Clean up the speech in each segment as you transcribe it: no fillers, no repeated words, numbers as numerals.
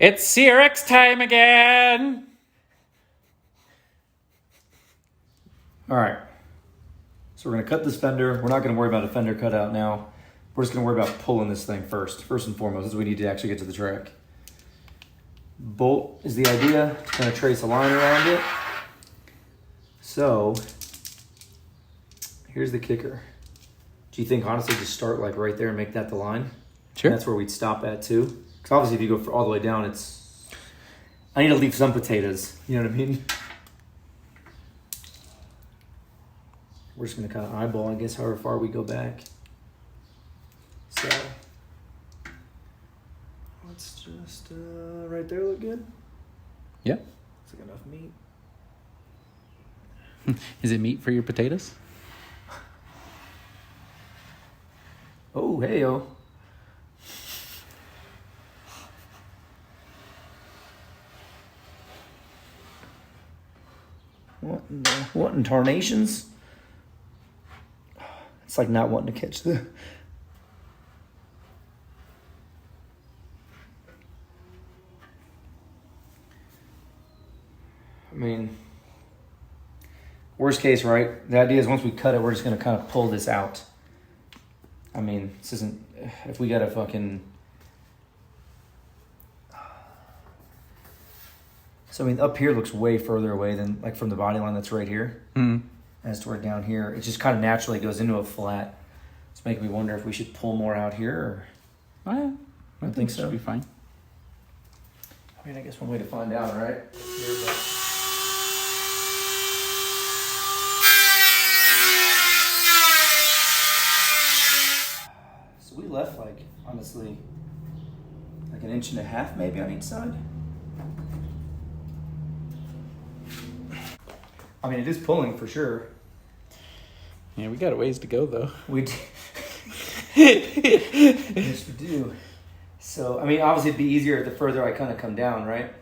It's CRX time again. All right. So we're going to cut this fender. We're not going to worry about a fender cutout now. We're just going to worry about pulling this thing first and foremost. This is what we need to actually get to the track. Bolt is the idea, to kind of trace a line around it. So here's the kicker. Do you think honestly just start like right there and make that the line? Sure. And that's where we'd stop at too. Because obviously if you go all the way down, I need to leave some potatoes. You know what I mean? We're just going to kind of eyeball, I guess, however far we go back. So let's just right there look good. Yeah. Looks like enough meat. Is it meat for your potatoes? Oh, hey-o. What in tarnations? It's like not wanting to catch the... I mean, worst case, right? The idea is once we cut it, we're just going to kind of pull this out. I mean, this isn't... If we got a fucking... So, I mean, up here looks way further away than, like, from the body line that's right here. Mm. As to where down here, it just kind of naturally goes into a flat. It's making me wonder if we should pull more out here or... I think so. Should be fine. I mean, I guess one way to find out, right? So we left, like, honestly, like 1.5 inches maybe on each side. I mean, it is pulling for sure. Yeah, we got a ways to go, though. We do. Yes, we do. So, I mean, obviously it'd be easier the further I kind of come down, right?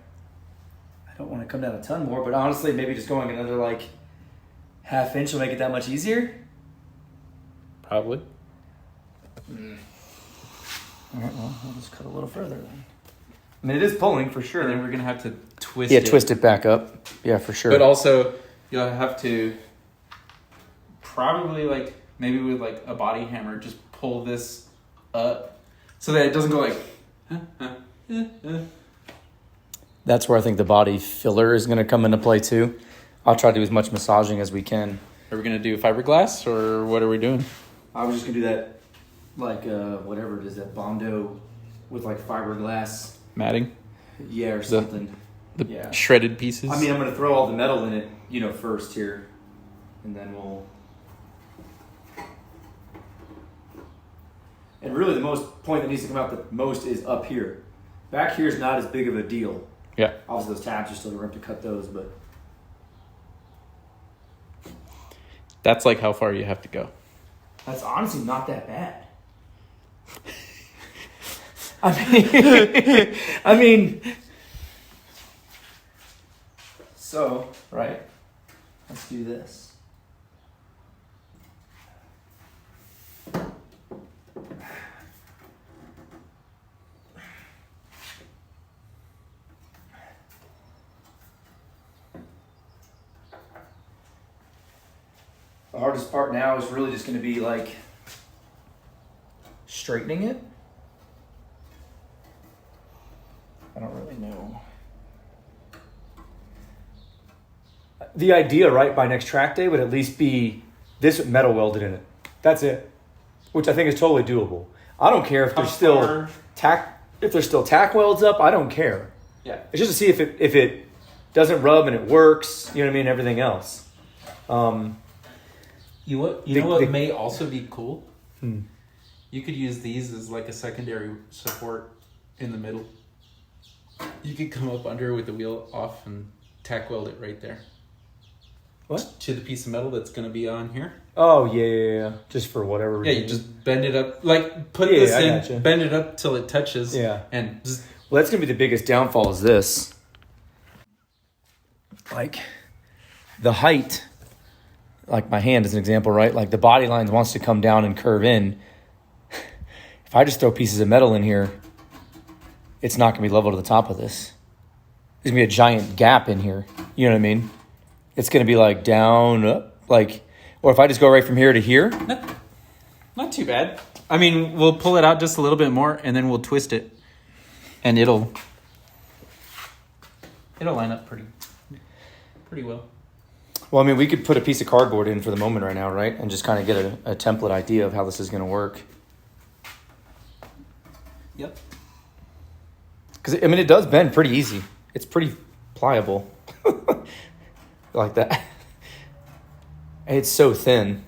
I don't want to come down a ton more, but honestly, maybe just going another, like, 1/2 inch will make it that much easier. Probably. All right, well, we'll just cut a little further then. I mean, it is pulling for sure. And then we're going to have to twist it. Yeah, twist it back up. Yeah, for sure. But also, you'll have to probably, like, maybe with, like, a body hammer, just pull this up so that it doesn't go like... That's where I think the body filler is going to come into play too. I'll try to do as much massaging as we can. Are we going to do fiberglass, or what are we doing? I was just going to do that, like, whatever it is, that Bondo with, like, fiberglass. Matting? Yeah, or something. The shredded pieces? I mean, I'm going to throw all the metal in it, first here. And then we'll... And really the point that needs to come out the most is up here. Back here is not as big of a deal. Yeah. Obviously those tabs are still going to have to cut those, but... That's like how far you have to go. That's honestly not that bad. I mean... So, right? Let's do this. The hardest part now is really just going to be like straightening it. I don't really know. The idea, right, by next track day would at least be this metal welded in it. That's it. Which I think is totally doable. I don't care if there's still tack welds up. I don't care. Yeah. It's just to see if it doesn't rub and it works. You know what I mean? Everything else. You know what may also be cool? You could use these as like a secondary support in the middle. You could come up under with the wheel off and tack weld it right there. What? To the piece of metal that's going to be on here. Oh, yeah. Just for whatever reason. Yeah, you just bend it up. Like, put this in, gotcha. Bend it up till it touches. Yeah. And just... Well, that's going to be the biggest downfall is this. Like, the height, like my hand is an example, right? Like, the body line wants to come down and curve in. If I just throw pieces of metal in here, it's not going to be level to the top of this. There's going to be a giant gap in here. You know what I mean? It's going to be like down, up, like, or if I just go right from here to here. Not too bad. I mean, we'll pull it out just a little bit more and then we'll twist it and it'll line up pretty well. Well, I mean, we could put a piece of cardboard in for the moment right now, right? And just kind of get a template idea of how this is going to work. Yep. Because, I mean, it does bend pretty easy. It's pretty pliable. Like that. It's so thin.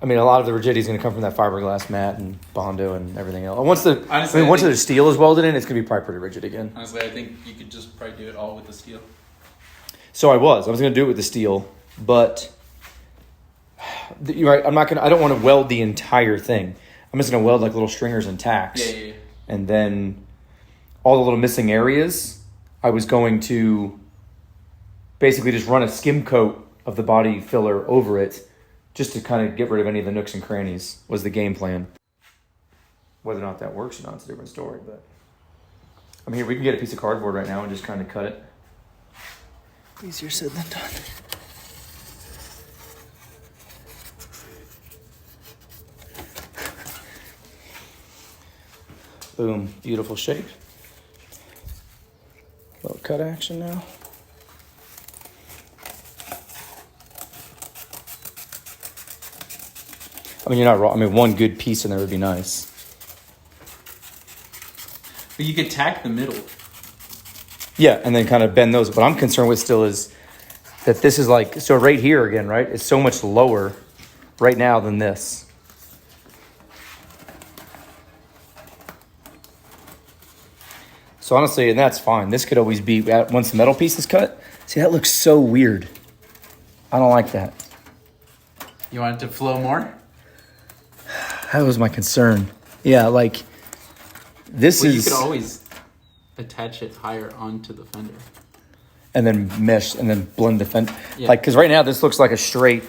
I mean, a lot of the rigidity is going to come from that fiberglass mat and Bondo and everything else. Once the steel is welded in, it's going to be probably pretty rigid again. Honestly, I think you could just probably do it all with the steel. So I was going to do it with the steel, but you're right. I don't want to weld the entire thing. I'm just going to weld like little stringers and tacks. Yeah. And then all the little missing areas, I was going to basically just run a skim coat of the body filler over it just to kind of get rid of any of the nooks and crannies was the game plan. Whether or not that works or not, it's a different story. But I mean, we can get a piece of cardboard right now and just kind of cut it. Easier said than done. Boom, beautiful shape. Little cut action now. I mean, you're not wrong. I mean, one good piece in there would be nice. But you could tack the middle. Yeah, and then kind of bend those. What I'm concerned with still is that this is like, so right here again, right? It's so much lower right now than this. So honestly, and that's fine. This could always be, once the metal piece is cut, see, that looks so weird. I don't like that. You want it to flow more? That was my concern. Yeah, like, this is... You could always attach it higher onto the fender. And then mesh, and then blend the fender. Yeah. Like, because right now this looks like a straight...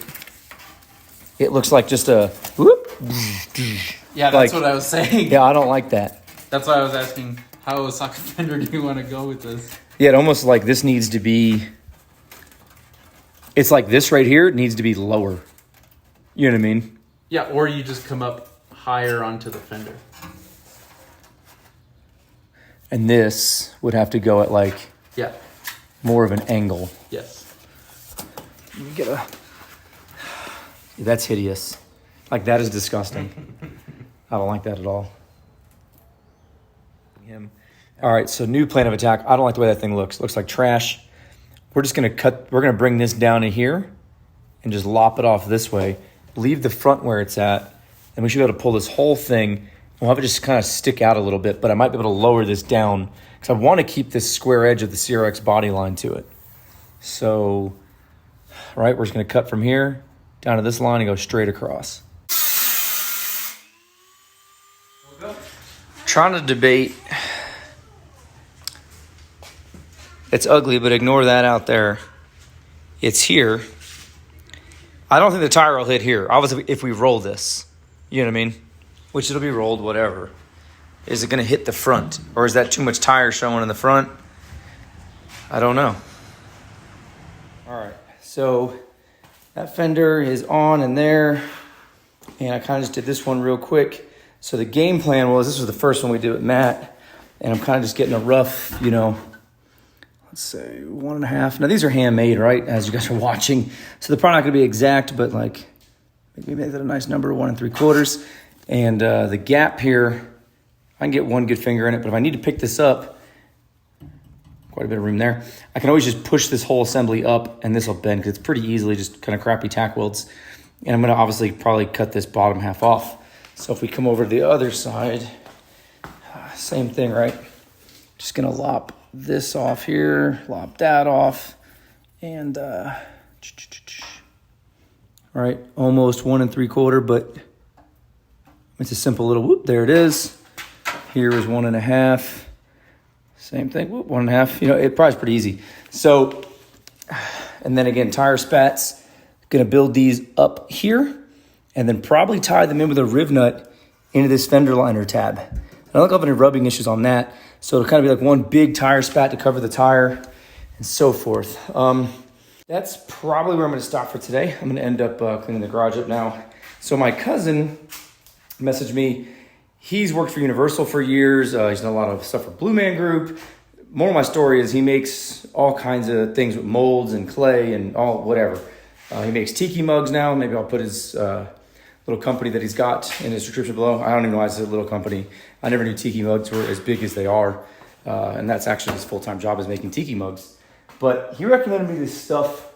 It looks like just a... Whoop, yeah, that's what I was saying. Yeah, I don't like that. That's why I was asking, how socket fender do you want to go with this? Yeah, it almost like this needs to be... It's like this right here needs to be lower. You know what I mean? Yeah, or you just come up higher onto the fender. And this would have to go at like... Yeah. More of an angle. Yes. Let me get a... That's hideous. Like, that is disgusting. I don't like that at all. All right, so new plan of attack. I don't like the way that thing looks. Looks like trash. We're just going to we're going to bring this down to here and just lop it off this way. Leave the front where it's at. And we should be able to pull this whole thing. We'll have it just kind of stick out a little bit, but I might be able to lower this down because I want to keep this square edge of the CRX body line to it. So, all right, we're just going to cut from here down to this line and go straight across. Trying to debate. It's ugly, but ignore that out there. It's here. I don't think the tire will hit here. Obviously, if we roll this, you know what I mean? Which it'll be rolled, whatever. Is it going to hit the front? Or is that too much tire showing in the front? I don't know. All right, so that fender is on in there. And I kind of just did this one real quick. So the game plan was, this was the first one we did with Matt. And I'm kind of just getting a rough, you know, let's say 1.5. Now these are handmade, right? As you guys are watching. So they're probably not going to be exact, but like, maybe make that a nice number, 1 3/4. And the gap here, I can get one good finger in it, but if I need to pick this up, quite a bit of room there, I can always just push this whole assembly up and this will bend because it's pretty easily just kind of crappy tack welds. And I'm going to obviously probably cut this bottom half off. So if we come over to the other side, same thing, right? Just going to lop this off here, lop that off, and all right, almost 1 3/4, but it's a simple little whoop. There it is. Here is 1.5. Same thing. Whoop, 1.5. You know, it probably is pretty easy. So, and then again, tire spats. Gonna build these up here, and then probably tie them in with a riv nut into this fender liner tab. I don't have any rubbing issues on that. So it'll kind of be like one big tire spat to cover the tire and so forth. That's probably where I'm going to stop for today. I'm going to end up cleaning the garage up now. So my cousin messaged me. He's worked for Universal for years. He's done a lot of stuff for Blue Man Group. More of my story is he makes all kinds of things with molds and clay and all whatever. He makes tiki mugs now. Maybe I'll put his little company that he's got in his description below. I don't even know why it's a little company. I never knew tiki mugs were as big as they are. And that's actually his full-time job, is making tiki mugs. But he recommended me this stuff,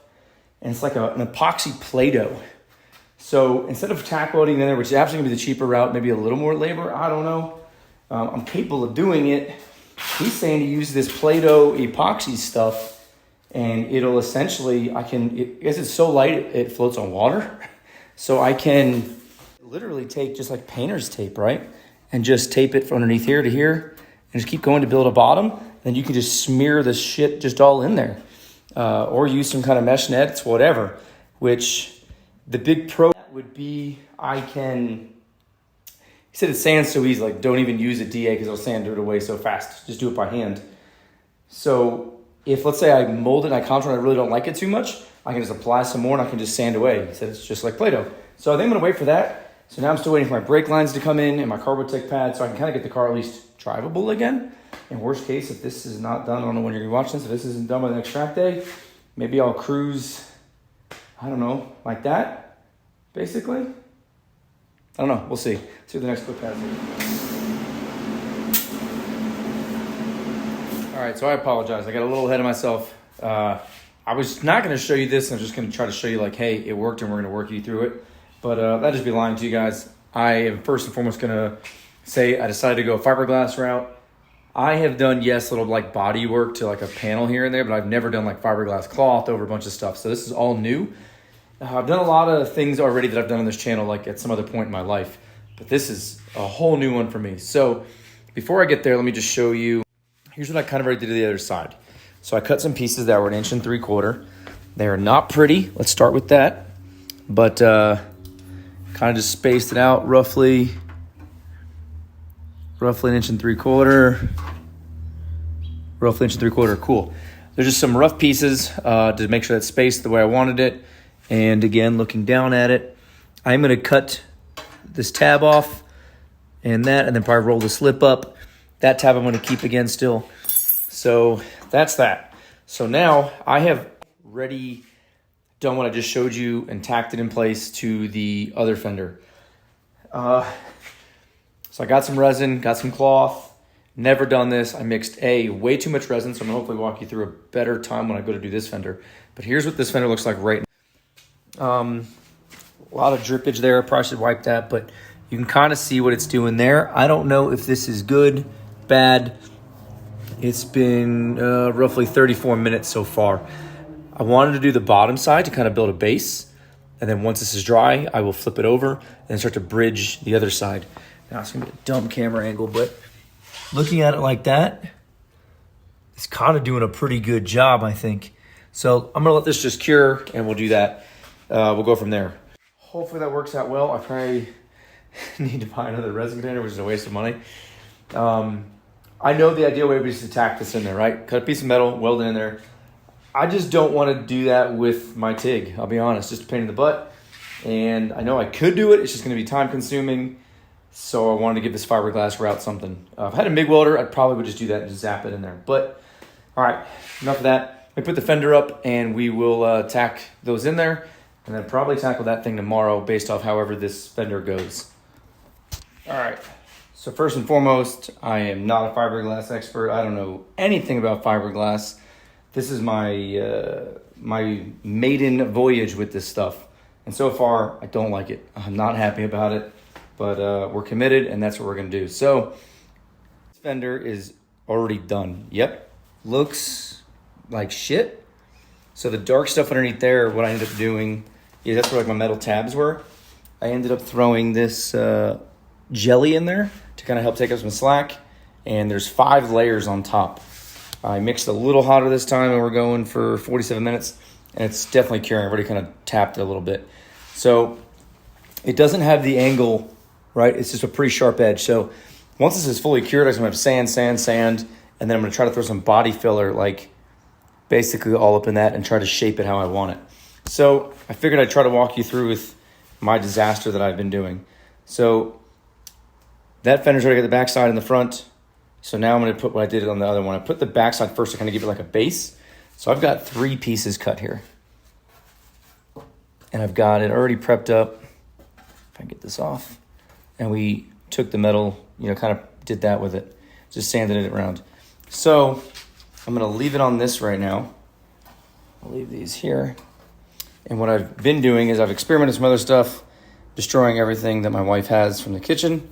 and it's like an epoxy Play-Doh. So instead of tack welding in there, which is absolutely going to be the cheaper route, maybe a little more labor, I don't know. I'm capable of doing it. He's saying to use this Play-Doh epoxy stuff, and it'll essentially, I guess it's so light it floats on water. So I can literally take just like painter's tape, right? And just tape it from underneath here to here, and just keep going to build a bottom. Then you can just smear this shit just all in there. Or use some kind of mesh nets, whatever. Which the big pro would be, he said it sands so easy, like don't even use a DA because it'll sand it away so fast. Just do it by hand. So if, let's say I mold it and I contour and I really don't like it too much, I can just apply some more and I can just sand away. He said it's just like Play-Doh. So I think I'm gonna wait for that. So now I'm still waiting for my brake lines to come in and my Carbotech pad so I can kind of get the car at least drivable again. In worst case, if this is not done, I don't know when you're gonna be watching this, if this isn't done by the next track day, maybe I'll cruise, I don't know, like that, basically. I don't know, we'll see. See what the next clip has. All right, so I apologize. I got a little ahead of myself. I was not gonna show you this, I'm just gonna try to show you like, hey, it worked and we're gonna work you through it. But that'd just be lying to you guys. I am first and foremost gonna say I decided to go a fiberglass route. I have done, yes, little like body work to like a panel here and there, but I've never done like fiberglass cloth over a bunch of stuff. So this is all new. I've done a lot of things already that I've done on this channel, like at some other point in my life, but this is a whole new one for me. So before I get there, let me just show you, here's what I kind of already did to the other side. So I cut some pieces that were 1 3/4 inches. They are not pretty. Let's start with that. But kind of just spaced it out roughly 1 3/4 inches. Roughly 1 3/4 inches. Cool. There's just some rough pieces to make sure that's spaced the way I wanted it. And again, looking down at it, I'm going to cut this tab off and that, and then probably roll the slip up. That tab I'm going to keep again still. So that's that. So now I have ready done what I just showed you and tacked it in place to the other fender. So I got some resin, got some cloth. Never done this. I mixed way too much resin, so I'm gonna hopefully walk you through a better time when I go to do this fender. But here's what this fender looks like right now. A lot of drippage there. I probably should wipe that, but you can kind of see what it's doing there. I don't know if this is good, bad. It's been roughly 34 minutes so far. I wanted to do the bottom side to kind of build a base. And then once this is dry, I will flip it over and start to bridge the other side. Now it's gonna be a dumb camera angle, but looking at it like that, it's kind of doing a pretty good job, I think. So I'm gonna let this just cure and we'll do that. We'll go from there. Hopefully that works out well. I probably need to buy another resin container, which is a waste of money. I know the ideal way would be just to tack this in there, right? Cut a piece of metal, weld it in there. I just don't want to do that with my TIG. I'll be honest, just a pain in the butt. And I know I could do it. It's just going to be time consuming. So I wanted to give this fiberglass route something. If I had a MIG welder, I probably would just do that and just zap it in there. But all right, enough of that. Let me put the fender up and we will tack those in there and then probably tackle that thing tomorrow based off however this fender goes. All right. So first and foremost, I am not a fiberglass expert. I don't know anything about fiberglass. This is my my maiden voyage with this stuff. And so far, I don't like it. I'm not happy about it, but we're committed and that's what we're gonna do. So this fender is already done. Yep, looks like shit. So the dark stuff underneath there, what I ended up doing, that's where like my metal tabs were. I ended up throwing this jelly in there to kind of help take up some slack. And there's 5 layers on top. I mixed a little hotter this time and we're going for 47 minutes and it's definitely curing. I've already kind of tapped it a little bit. So it doesn't have the angle, right? It's just a pretty sharp edge. So once this is fully cured, I'm going to have sand, and then I'm going to try to throw some body filler, like basically all up in that, and try to shape it how I want it. So I figured I'd try to walk you through with my disaster that I've been doing. So that fender's ready to get the backside and the front. So now I'm going to put what I did on the other one. I put the backside first to kind of give it like a base. So I've got 3 pieces cut here. And I've got it already prepped up. If I get this off. And we took the metal, kind of did that with it. Just sanded it around. So I'm going to leave it on this right now. I'll leave these here. And what I've been doing is I've experimented with some other stuff, destroying everything that my wife has from the kitchen.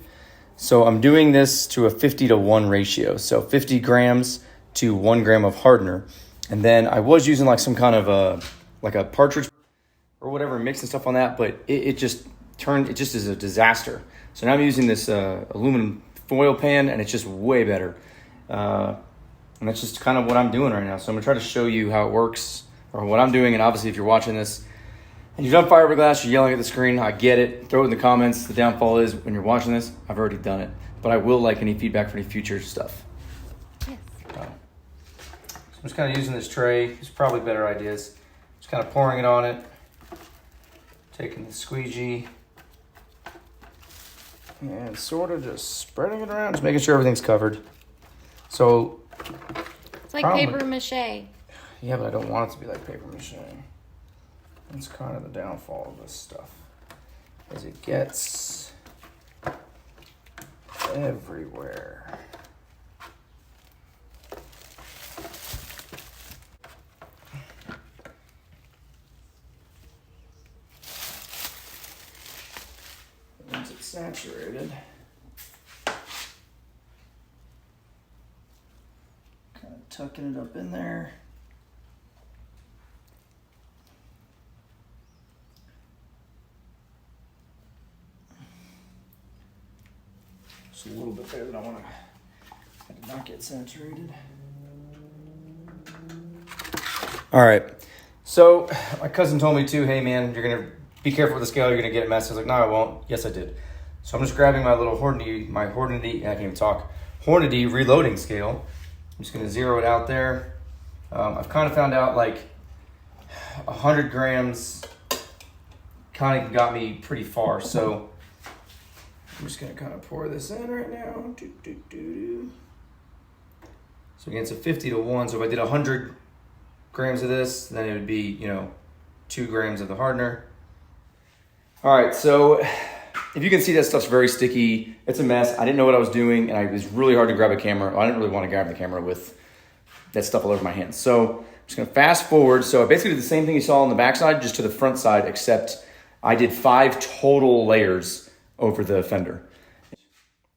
So I'm doing this to a 50-to-1 ratio. So 50 grams to 1 gram of hardener. And then I was using like some kind of a partridge or whatever, mixing stuff on that, but it just is a disaster. So now I'm using this aluminum foil pan, and it's just way better. And that's just kind of what I'm doing right now. So I'm gonna try to show you how it works, or what I'm doing. And obviously if you're watching this and you've done fiberglass, you're yelling at the screen, I get it. Throw it in the comments. The downfall is when you're watching this, I've already done it. But I will like any feedback for any future stuff. Yes. So I'm just kind of using this tray. There's probably better ideas. Just kind of pouring it on it. Taking the squeegee. And sort of just spreading it around. Just making sure everything's covered. So it's like paper mache. Yeah, but I don't want it to be like paper mache. That's kind of the downfall of this stuff. As it gets everywhere. Once it's saturated, kind of tucking it up in there. Just a little bit there that I did not get saturated. All right. So my cousin told me too, hey man, you're going to be careful with the scale. You're going to get it messy. I was like, no, I won't. Yes, I did. So I'm just grabbing my little Hornady, I can't even talk, Hornady reloading scale. I'm just going to zero it out there. I've kind of found out like 100 grams kind of got me pretty far. So I'm just going to kind of pour this in right now. So again, it's a 50-to-1. So if I did 100 grams of this, then it would be, 2 grams of the hardener. All right, so if you can see, that stuff's very sticky. It's a mess. I didn't know what I was doing, and it was really hard to grab a camera. I didn't really want to grab the camera with that stuff all over my hands. So I'm just going to fast forward. So I basically did the same thing you saw on the back side, just to the front side, except I did 5 total layers over the fender.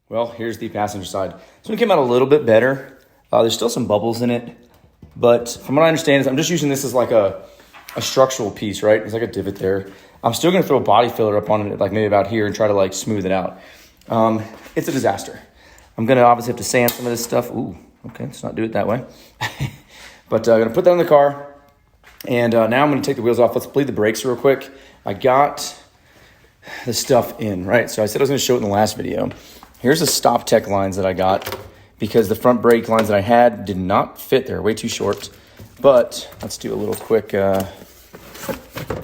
Well, here's the passenger side. This one came out a little bit better. There's still some bubbles in it, but from what I understand is I'm just using this as like a structural piece, right? There's like a divot there. I'm still gonna throw body filler up on it, like maybe about here, and try to like smooth it out. It's a disaster. I'm gonna obviously have to sand some of this stuff. Ooh, okay, let's not do it that way. But I'm gonna put that in the car, and now I'm gonna take the wheels off. Let's bleed the brakes real quick. I got the stuff in, right? So I said I was gonna show it in the last video. Here's the Stop Tech lines that I got, because the front brake lines that I had did not fit. They're way too short. But let's do a little quick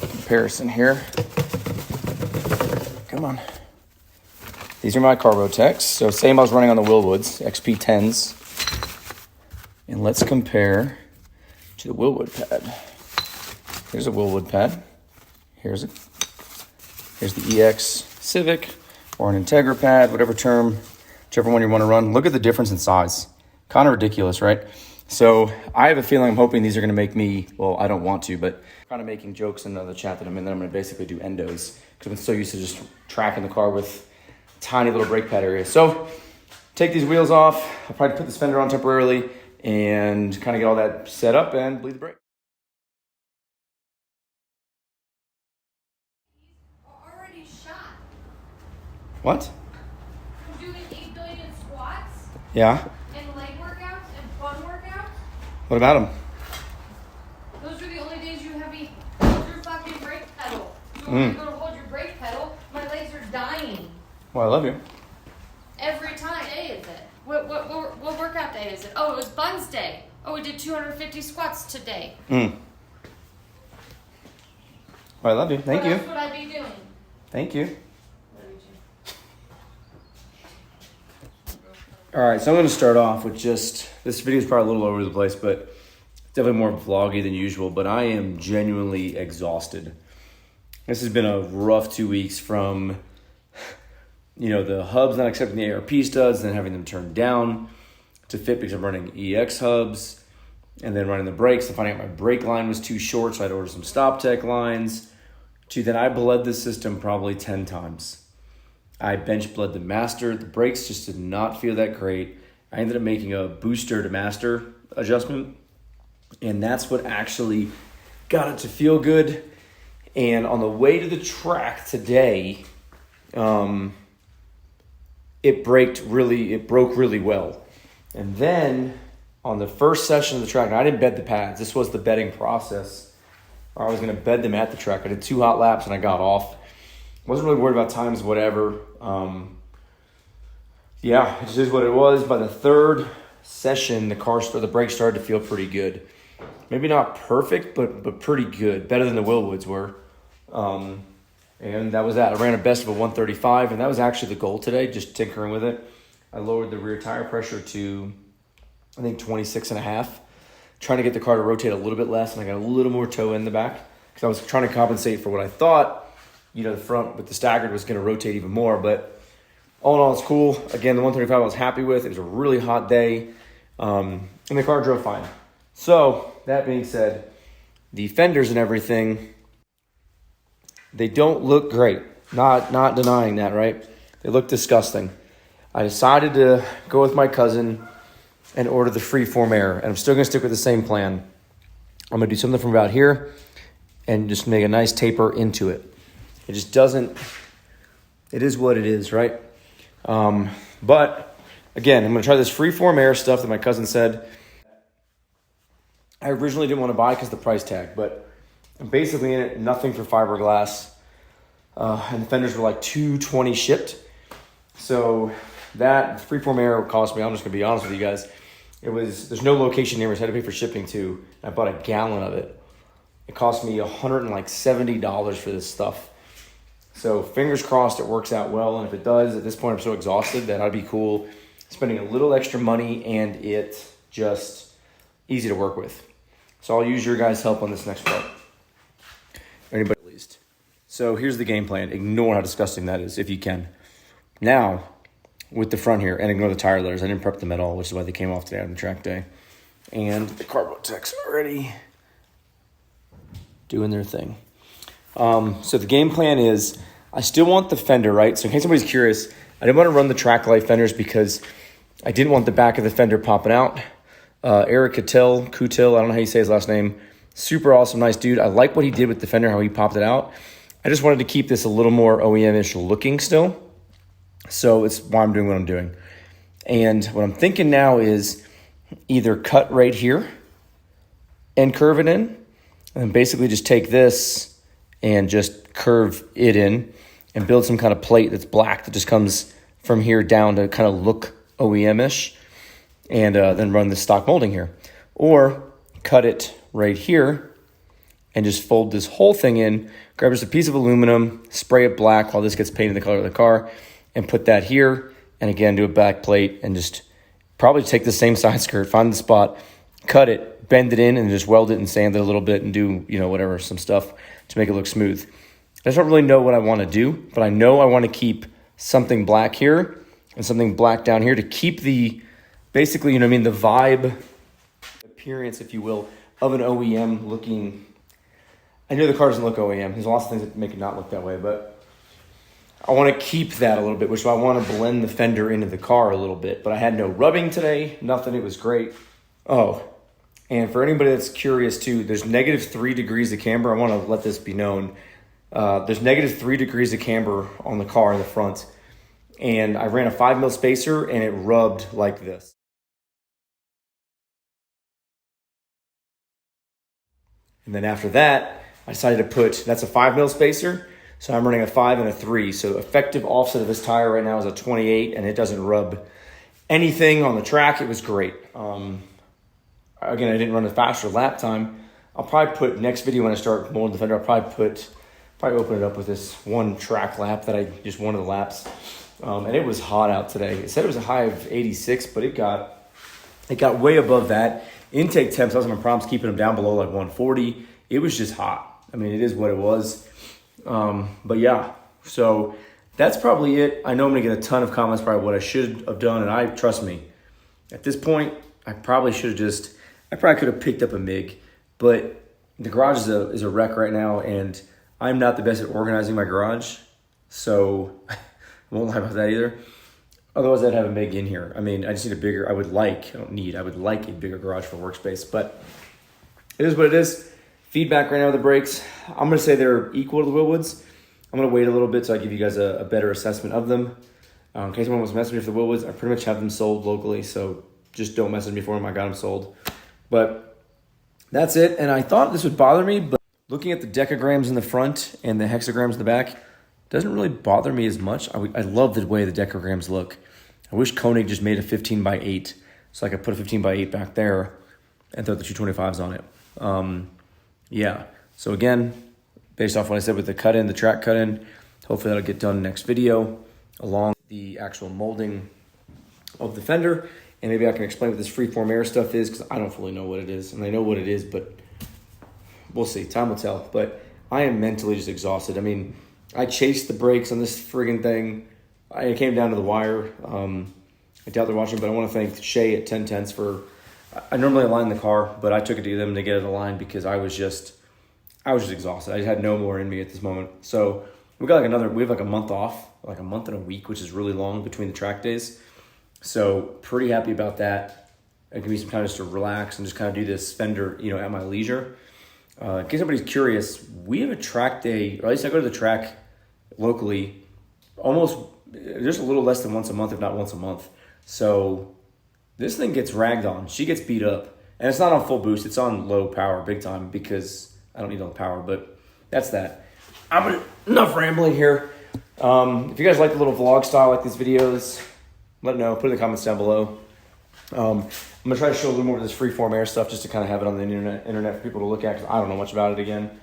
comparison here. Come on. These are my Carbo Techs. So same I was running on the Willwoods, XP10s. And let's compare to the Willwood pad. Here's a Willwood pad. Here's the EX Civic or an Integra pad, whichever one you want to run. Look at the difference in size. Kind of ridiculous, right? So I have a feeling, I'm hoping these are going to make me, well, I don't want to, but kind of making jokes in the chat that I'm in, that I'm going to basically do endos, because I've been so used to just tracking the car with tiny little brake pad area. So take these wheels off. I'll probably put this fender on temporarily and kind of get all that set up and bleed the brake. Already shot. What? I'm doing 8 billion squats Yeah. and leg workouts and fun workouts. What about them? Those are the only days you have me hold your fucking brake pedal. So when you go to hold your brake pedal, my legs are dying. Well, I love you. Every time. Days. day is it? Oh, it was buns day. Oh, we did 250 squats today. Well, I love you. Thank you. What else would I be doing? Thank you. All right, so I'm going to start off with just, this video is probably a little all over the place, but definitely more vloggy than usual, but I am genuinely exhausted. This has been a rough 2 weeks from, the hubs not accepting the ARP studs, then having them turned down to fit because I'm running EX hubs, and then running the brakes and finding out my brake line was too short, so I had to order some Stop Tech lines, to then I bled the system probably 10 times. I bench bled the master. The brakes just did not feel that great. I ended up making a booster to master adjustment, and that's what actually got it to feel good. And on the way to the track today, it broke really well. And then on the first session of the track, and I didn't bed the pads. This was the bedding process. I was going to bed them at the track. I did 2 hot laps and I got off. Wasn't really worried about times, whatever. It just is what it was. By the third session, the brakes started to feel pretty good. Maybe not perfect, but pretty good. Better than the Willwoods were. And that was that. I ran a best of a 135, and that was actually the goal today, just tinkering with it. I lowered the rear tire pressure to, I think, 26.5. Trying to get the car to rotate a little bit less, and I got a little more toe in the back because I was trying to compensate for what I thought, the front with the staggered was going to rotate even more. But all in all, it's cool. Again, the 135 I was happy with. It was a really hot day, and the car drove fine. So that being said, the fenders and everything, they don't look great. Not denying that, right? They look disgusting. I decided to go with my cousin and order the freeform air, and I'm still going to stick with the same plan. I'm going to do something from about here and just make a nice taper into it. It just doesn't, it is what it is, right? But again, I'm going to try this freeform air stuff that my cousin said I originally didn't want to buy because of the price tag, but I'm basically in it, nothing for fiberglass, and the fenders were like $220 shipped. So that freeform air cost me, I'm just going to be honest with you guys, there's no location near me, so I had to pay for shipping too. I bought a gallon of it. It cost me $170 for this stuff. So fingers crossed it works out well, and if it does, at this point I'm so exhausted that I'd be cool spending a little extra money and it just easy to work with. So I'll use your guys' help on this next part. Anybody at least. So here's the game plan. Ignore how disgusting that is if you can. Now, with the front here, and ignore the tire letters. I didn't prep them at all, which is why they came off today on the track day. And the carbo techs are already doing their thing. So the game plan is, I still want the fender, right? So in case somebody's curious, I didn't want to run the track light fenders because I didn't want the back of the fender popping out. Eric Kutil, I don't know how you say his last name. Super awesome, nice dude. I like what he did with the fender, how he popped it out. I just wanted to keep this a little more OEM-ish looking still. So it's why I'm doing what I'm doing. And what I'm thinking now is either cut right here and curve it in, and basically just take this and just curve it in and build some kind of plate that's black that just comes from here down to kind of look OEM-ish, and then run the stock molding here. Or cut it right here and just fold this whole thing in, grab just a piece of aluminum, spray it black while this gets painted the color of the car, and put that here, and again, do a back plate, and just probably take the same side skirt, find the spot, cut it, bend it in, and just weld it and sand it a little bit and do, whatever, some stuff to make it look smooth. I just don't really know what I want to do, but I know I want to keep something black here and something black down here to keep the, basically, the vibe, appearance, if you will, of an OEM looking. I know the car doesn't look OEM. There's lots of things that make it not look that way, but I want to keep that a little bit, which is why I want to blend the fender into the car a little bit. But I had no rubbing today, nothing. It was great. Oh, and for anybody that's curious too, there's -3 degrees of camber. I want to let this be known. There's -3 degrees of camber on the car in the front. And I ran a 5mm spacer and it rubbed like this. And then after that, I decided to put, that's a 5mm spacer. So I'm running a 5 and a 3. So effective offset of this tire right now is a 28, and it doesn't rub anything on the track, it was great. Again, I didn't run a faster lap time. I'll probably put next video when I start molding the fender. I'll probably open it up with this one track lap that I just one of the laps. And it was hot out today. It said it was a high of 86, but it got way above that. Intake temps, I was having problems keeping them down below like 140. It was just hot. I mean, it is what it was. But yeah, so that's probably it. I know I'm gonna get a ton of comments probably what I should have done, and trust me, at this point, I probably could have picked up a MIG, but the garage is a wreck right now, and I'm not the best at organizing my garage, so I won't lie about that either. Otherwise, I'd have a MIG in here. I mean, I just need I would like a bigger garage for workspace, but it is what it is. Feedback right now with the brakes, I'm gonna say they're equal to the Willwoods. I'm gonna wait a little bit so I give you guys a better assessment of them. In case anyone was messing with me for the Willwoods, I pretty much have them sold locally, so just don't message me for them. I got them sold. But that's it, and I thought this would bother me, but looking at the decograms in the front and the hexagrams in the back doesn't really bother me as much. I love the way the decograms look. I wish Koenig just made a 15x8 so I could put a 15x8 back there and throw the 225s on it. Yeah, so again, based off what I said with the cut-in, the track cut-in, hopefully that'll get done next video along the actual molding of the fender. And maybe I can explain what this freeform air stuff is, because I don't fully know what it is. And I know what it is, but we'll see. Time will tell. But I am mentally just exhausted. I mean, I chased the brakes on this friggin' thing. I came down to the wire. I doubt they're watching, but I want to thank Shay at 10 Tenths for... I normally align the car, but I took it to them to get it aligned because I was just exhausted. I had no more in me at this moment. So we have like a month off, like a month and a week, which is really long between the track days. So pretty happy about that. It gives me some time just to relax and just kind of do this fender, at my leisure. In case anybody's curious, we have a track day, or at least I go to the track locally almost just a little less than once a month, if not once a month. So this thing gets ragged on. She gets beat up. And it's not on full boost. It's on low power big time because I don't need all the power, but that's that. Enough rambling here. If you guys like the little vlog style like these videos, let me know. Put it in the comments down below. I'm going to try to show a little more of this freeform air stuff just to kind of have it on the internet for people to look at because I don't know much about it again.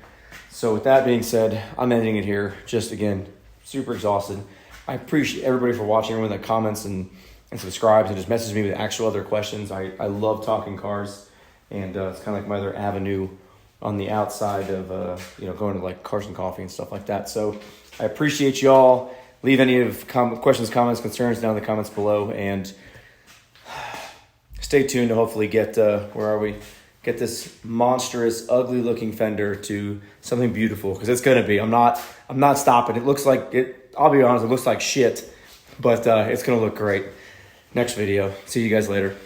So with that being said, I'm ending it here. Just, again, super exhausted. I appreciate everybody for watching, everyone that comments and subscribes and just messages me with actual other questions. I love talking cars, and it's kind of like my other avenue on the outside of, going to like Cars and Coffee and stuff like that. So I appreciate y'all. Leave any of questions, comments, concerns down in the comments below, and stay tuned to hopefully get, get this monstrous, ugly-looking fender to something beautiful, because it's going to be. I'm not stopping. It looks like it. I'll be honest, it looks like shit, but it's going to look great. Next video. See you guys later.